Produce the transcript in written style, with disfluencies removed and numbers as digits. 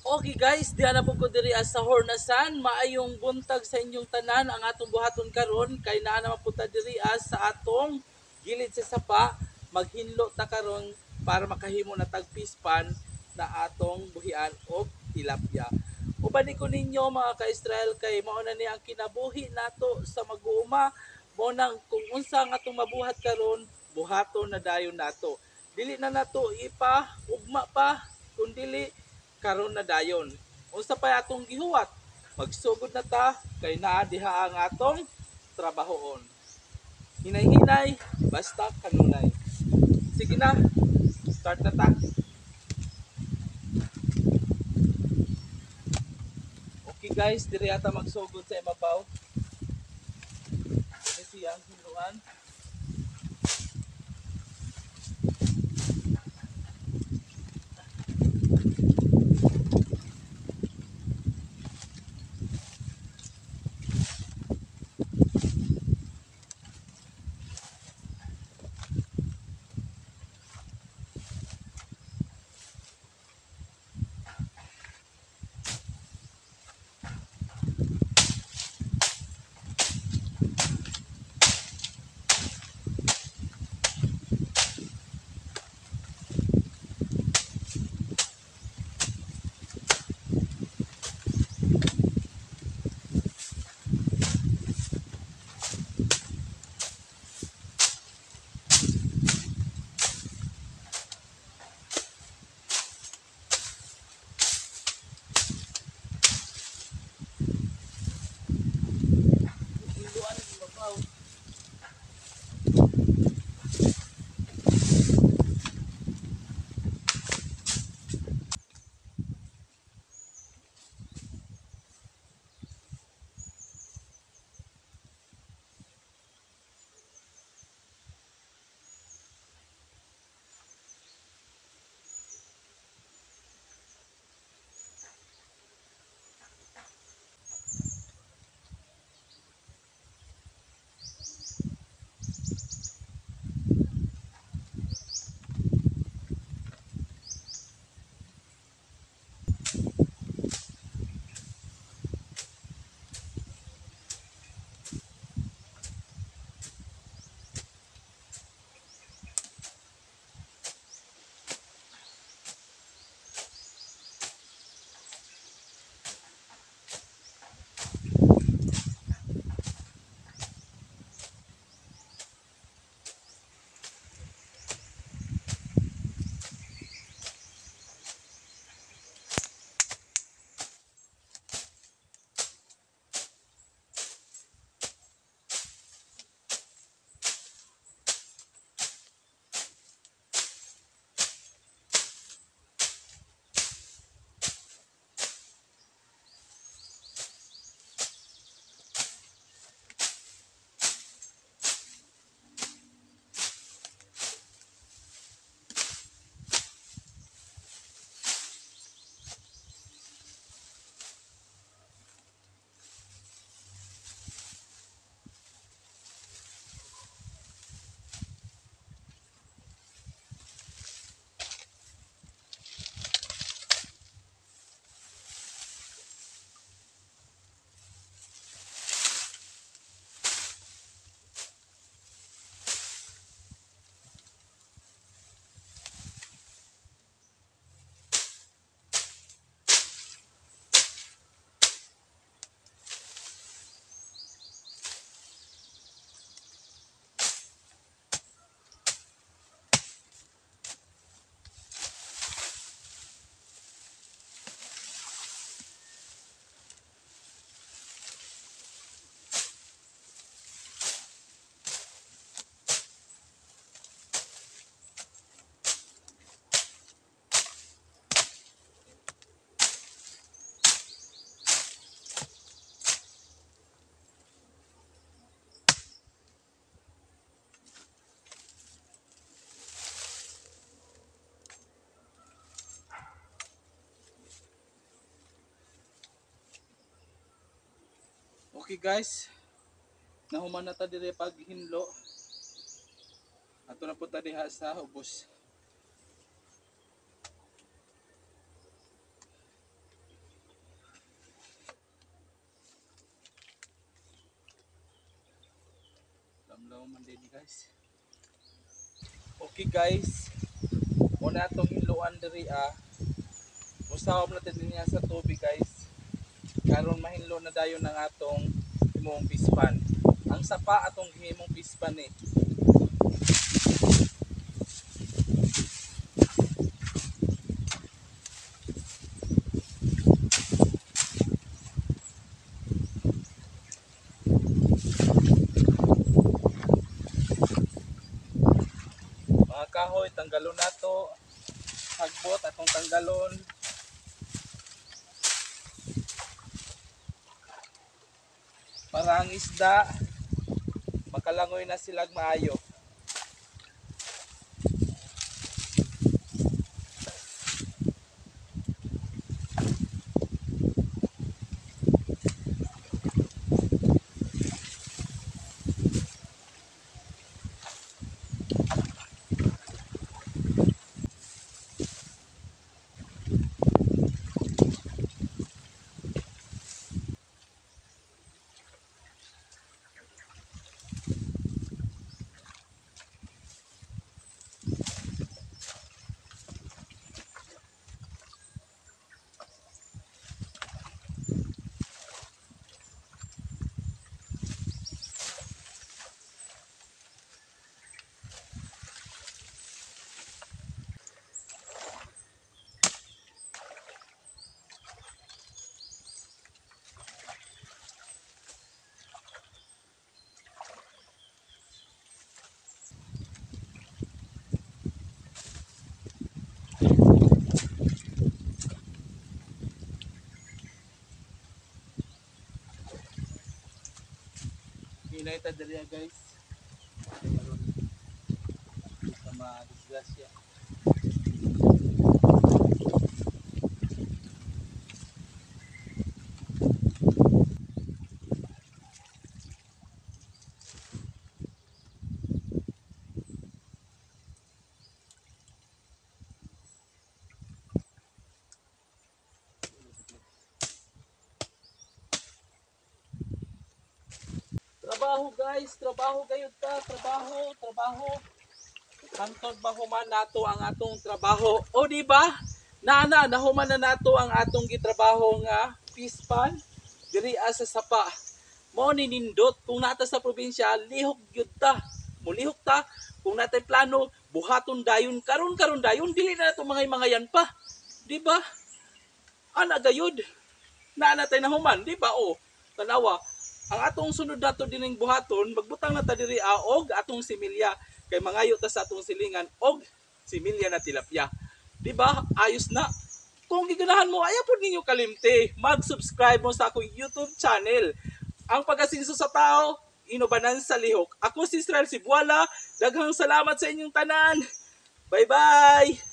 Okay guys, diha na po ko diri sa Hornasan. Maayong buntag sa inyong tanan. Ang atong buhaton karon kay naa naman po ta diri sa atong gilid sa sapa. Maghinlo ta karon para makahimo na tagpispan na atong buhian og tilapia. Uban ko ninyo mga ka-Israel kay mao na ni ang kinabuhi nato sa mag-uuma. Mao nang kung unsa ang atong mabuhat karon, buhaton na dayon nato. Dili na nato ipa ugma pa kun dili karon na dayon. Unsa pa atong gihuwat? Magsugod na ta kay naa diha ang atong trabahoon. Hinay-hinay basta kanunay. Sige na, start na ta. Okay guys, diri ata magsugod sa ibabaw. Ini siyang hinuan. Hinuan sa ibabaw. Okay guys, nahuman na ta diri paghinlo. Ato na po ta diha sa ubos. Lamlaw man din guys. Okay guys, muna itong hinluan diri Musawab natin din niya sa tubig guys. Karon mahinlo na dayon ng atong himong pispan. Ang sapa atong himong pispan eh. Mga kahoy, tanggalon nato. Hagbot atong tanggalon. Para ang isda makalangoy na silag maayo. Hinay ta diri guys. Sama disgrasya. Trabaho guys, trabaho gayud ta, trabaho. Hangtod mahuman nato ang atong trabaho. O di ba? Nahuman na nato ang atong gitrabaho nga pispan diri sa sapa. Mao ni nindot kung nata sa probinsya lihok gyud ta. Mulihok ta kung natay plano buhaton dayon karon dayon dili na nato mga yan pa. Di ba? Ana gayud. Natay nahuman, di ba? O, tanawa. Ang atong sunod nato dining buhaton, magbutang na ta diri og atong similya kay mangayo ta sa atong silingan og similya na tilapia. Di ba? Ayos na. Kung giganahan mo, ayaw po ninyo kalimti. Mag-subscribe mo sa akong YouTube channel. Ang pag-asinso sa tao, inubanan sa lihok. Ako si Israel Sibuala. Daghang salamat sa inyong tanan. Bye-bye!